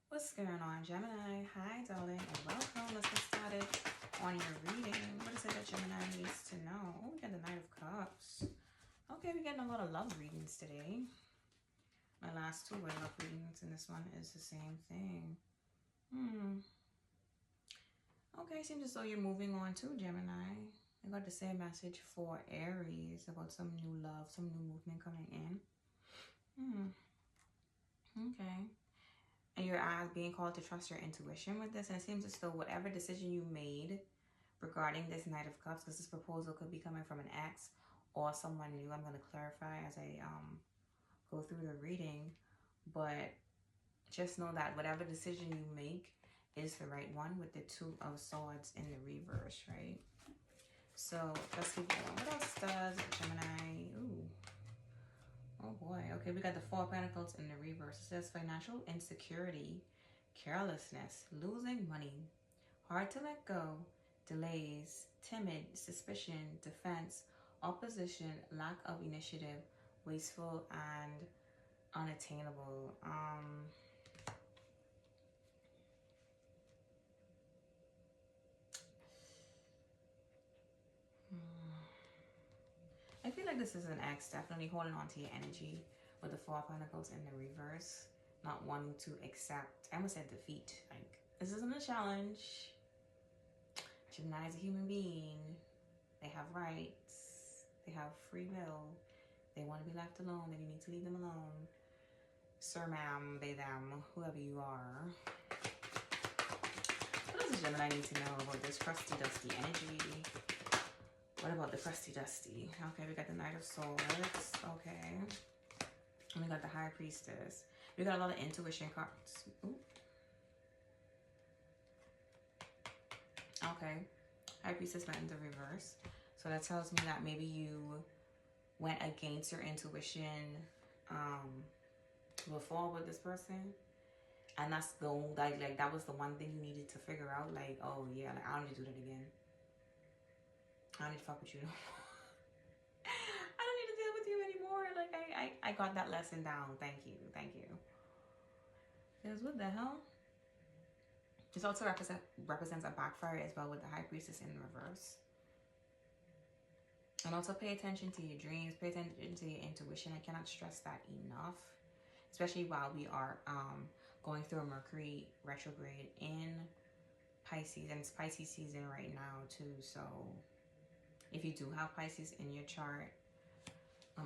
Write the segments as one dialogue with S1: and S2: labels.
S1: What's going on, Gemini? Hi, darling, and welcome. Let's get started on your reading. What is it that Gemini needs to know? Oh, we got the Knight of Cups. Okay, we're getting a lot of love readings today. My last two were love readings, and this one is the same thing. Okay, seems as though you're moving on too, Gemini. I got the same message for Aries about some new love, some new movement coming in. Okay. And you're being called to trust your intuition with this. And it seems as though whatever decision you made regarding this Knight of Cups, because this proposal could be coming from an ex or someone new. I'm going to clarify as I go through the reading. But just know that whatever decision you make is the right one with the Two of Swords in the reverse, right? So let's keep going. What else does Gemini? Ooh. Oh boy. Okay, we got the Four of Pentacles in the reverse. It says financial insecurity, carelessness, losing money, hard to let go, delays, timid, suspicion, defense, opposition, lack of initiative, wasteful, and unattainable. I feel like this is an ex definitely holding on to your energy with the Four of Pentacles in the reverse, not wanting to accept, I almost said defeat. Like, this isn't a challenge. Gemini is a human being. They have rights. They have free will. They want to be left alone, then you need to leave them alone. Sir, ma'am, they, them, whoever you are. What does Gemini need to know about this crusty, dusty energy? What about the crusty, dusty? Okay, we got the Knight of Swords. Okay. And we got the High Priestess. We got a lot of intuition cards. Ooh. Okay. High Priestess went in the reverse. So that tells me that maybe you went against your intuition before with this person. And that's the like that was the one thing you needed to figure out. Like, oh yeah, like, I don't need to do that again. I don't need to fuck with you no more. I don't need to deal with you anymore. Like I got that lesson down. Thank you. Thank you. Because what the hell? This also represents a backfire as well with the High Priestess in reverse. And also pay attention to your dreams. Pay attention to your intuition. I cannot stress that enough. Especially while we are going through a Mercury retrograde in Pisces. And it's Pisces season right now too. So if you do have Pisces in your chart,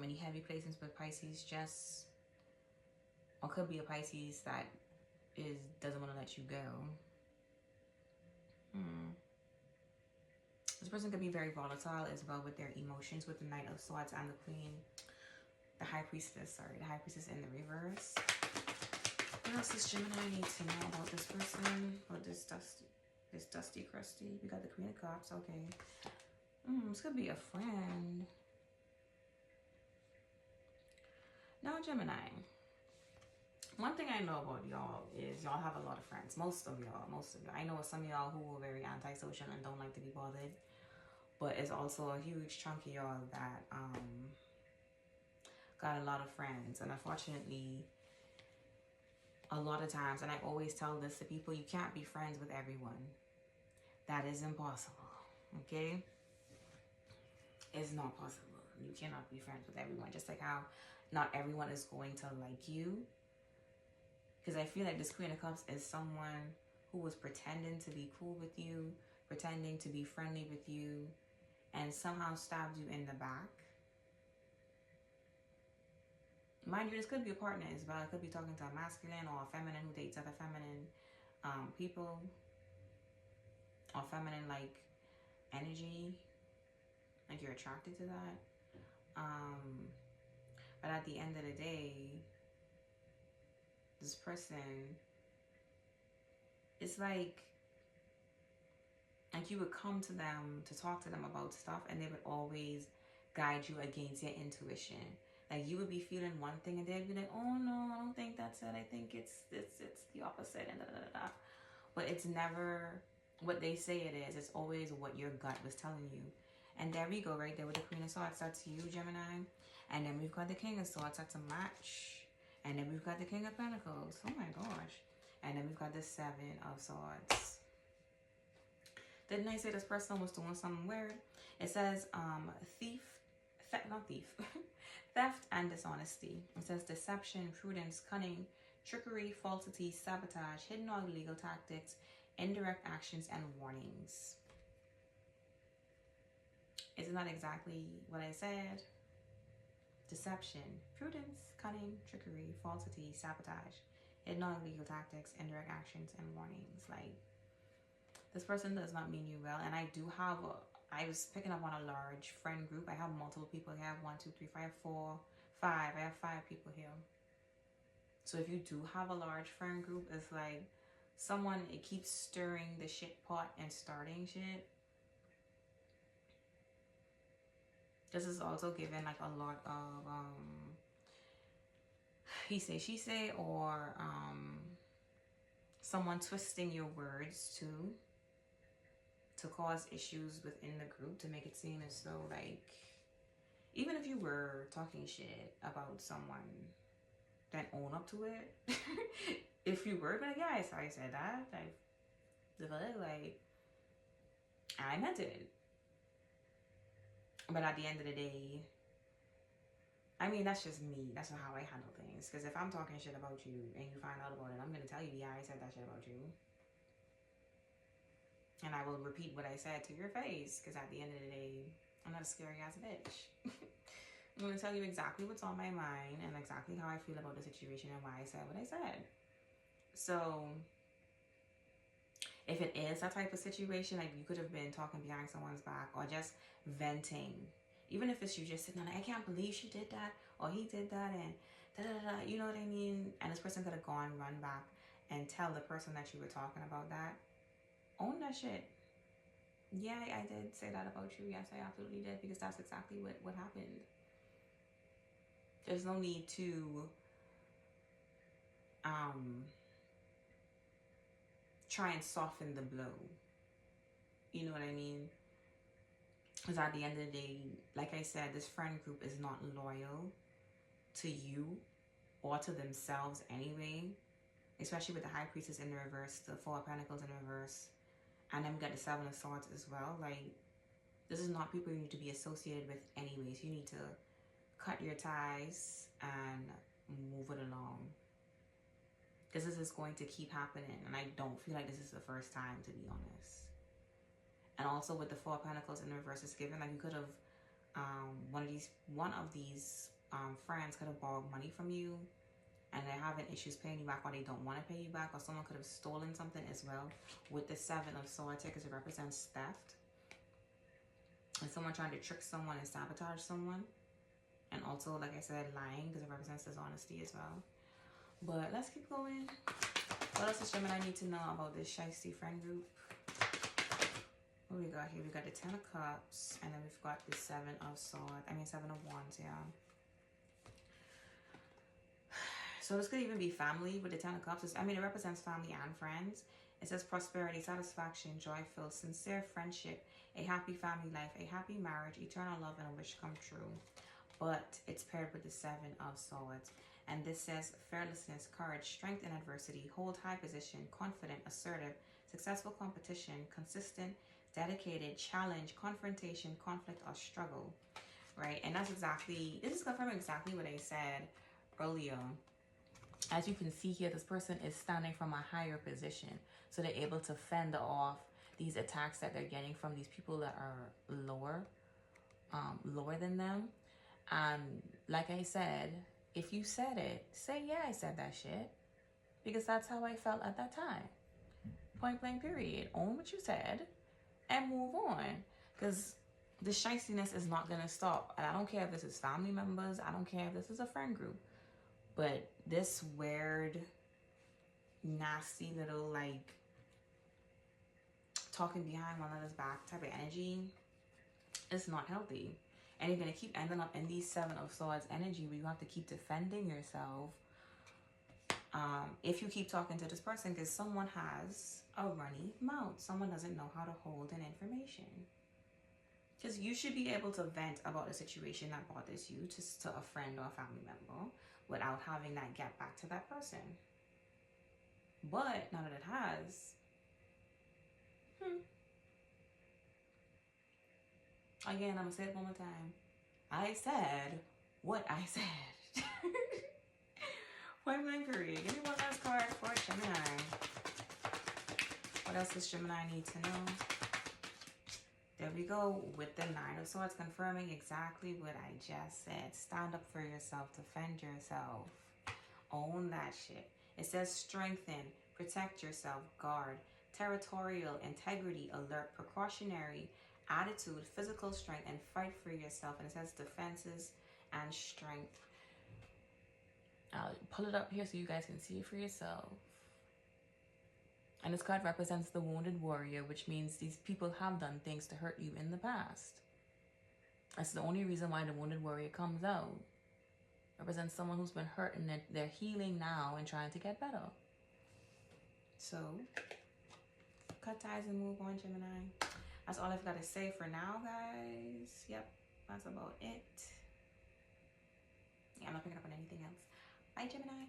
S1: any heavy placements with Pisces, just, or could be a Pisces that doesn't want to let you go. This person could be very volatile as well with their emotions, with the Knight of Swords and the Queen, the High Priestess, sorry, the High Priestess in the reverse. What else does Gemini need to know about this person, or this dusty crusty? We got the Queen of Cups. Okay. This could be a friend. Now, Gemini, one thing I know about y'all is y'all have a lot of friends. Most of y'all. I know some of y'all who are very antisocial and don't like to be bothered. But it's also a huge chunk of y'all that got a lot of friends. And unfortunately, a lot of times, and I always tell this to people, you can't be friends with everyone. That is impossible. Okay? It's not possible. You cannot be friends with everyone. Just like how not everyone is going to like you. Because I feel like this Queen of Cups is someone who was pretending to be cool with you, pretending to be friendly with you, and somehow stabbed you in the back. Mind you, this could be a partner as well. It could be talking to a masculine or a feminine who dates other feminine people, or feminine like energy, like you're attracted to that. But at the end of the day, this person, it's like you would come to them to talk to them about stuff, and they would always guide you against your intuition. Like, you would be feeling one thing, and they'd be like, oh no, I don't think that's it. I think it's the opposite, and da da da da. But it's never what they say it is. It's always what your gut was telling you. And there we go, right there with the Queen of Swords. That's you, Gemini. And then we've got the King of Swords. That's a match. And then we've got the King of Pentacles. Oh my gosh. And then then we've got the Seven of Swords. Didn't I say this person was doing something weird? It says not thief, theft and dishonesty. It says deception, prudence, cunning, trickery, falsity, sabotage, hidden or illegal tactics, indirect actions, and warnings. Isn't that exactly what I said? Deception, prudence, cunning, trickery, falsity, sabotage, hidden or illegal tactics, indirect actions, and warnings. Like, this person does not mean you well. And I do have I was picking up on a large friend group. I have multiple people here. I have 1, 2, 3, 4, 5. I have 5 people here. So if you do have a large friend group, it's like someone, it keeps stirring the shit pot and starting shit. This is also given like a lot of he say, she say, or someone twisting your words too, to cause issues within the group, to make it seem as though, like, even if you were talking shit about someone, then own up to it. If you were, like, yeah, I said that, like, I meant it. But at the end of the day, I mean, that's just me. That's not how I handle things. Because if I'm talking shit about you and you find out about it, I'm going to tell you, yeah, I said that shit about you. And I will repeat what I said to your face. Because at the end of the day, I'm not a scary ass bitch. I'm going to tell you exactly what's on my mind and exactly how I feel about the situation and why I said what I said. So if it is that type of situation, like you could have been talking behind someone's back or just venting. Even if it's you just sitting there like, I can't believe she did that or he did that and da-da-da-da, you know what I mean? And this person could have run back and tell the person that you were talking about that. Own that shit. Yeah, I did say that about you. Yes, I absolutely did, because that's exactly what happened. There's no need to try and soften the blow. You know what I mean? Because at the end of the day, like I said, this friend group is not loyal to you or to themselves anyway. Especially with the High Priestess in the reverse, the Four of Pentacles in reverse, and then we got the Seven of Swords as well. Like, this is not people you need to be associated with anyways. You need to cut your ties and move it along. This is going to keep happening, and I don't feel like this is the first time, to be honest. And also with the Four of Pentacles in reverse, it's given like you could have one of these friends could have borrowed money from you and they're having issues paying you back, or they don't want to pay you back, or someone could have stolen something as well. With the Seven of Swords, because it represents theft and someone trying to trick someone and sabotage someone. And also, like I said, lying, because it represents dishonesty as well. But let's keep going. What else does Gemini need to know about this shiesty friend group? What do we got here? We got the Ten of Cups, and then we've got the Seven of Wands, yeah. So this could even be family with the Ten of Cups. It represents family and friends. It says prosperity, satisfaction, joy-filled, sincere friendship, a happy family life, a happy marriage, eternal love, and a wish come true. But it's paired with the Seven of Swords. And this says fearlessness, courage, strength in adversity, hold high position, confident, assertive, successful competition, consistent, dedicated, challenge, confrontation, conflict, or struggle. Right? And this is confirming exactly what I said earlier. As you can see here, this person is standing from a higher position. So they're able to fend off these attacks that they're getting from these people that are lower than them. And like I said, if you said it, say, yeah, I said that shit. Because that's how I felt at that time. Point blank period. Own what you said and move on. Because the shystiness is not going to stop. And I don't care if this is family members. I don't care if this is a friend group. But this weird, nasty little, like, talking behind one another's back type of energy, it's not healthy. And you're going to keep ending up in these Seven of Swords energy where you have to keep defending yourself if you keep talking to this person, because someone has a runny mouth. Someone doesn't know how to hold an information. Because you should be able to vent about a situation that bothers you to a friend or a family member without having that get back to that person. But now that it has, again, I'm gonna say it one more time. I said what I said. Point blank period. Give me one last card for Gemini. What else does Gemini need to know? There we go with the Nine of Swords, confirming exactly what I just said. Stand up for yourself, defend yourself, own that shit. It says strengthen, protect yourself, guard, territorial, integrity, alert, precautionary, attitude, physical strength, and fight for yourself. And it says defenses and strength. I'll pull it up here so you guys can see it for yourself. And this card represents the wounded warrior, which means these people have done things to hurt you in the past. That's the only reason why the wounded warrior comes out. Represents someone who's been hurt and they're healing now and trying to get better. So, cut ties and move on, Gemini. That's all I've got to say for now, guys. Yep, that's about it. Yeah, I'm not picking up on anything else. Bye, Gemini.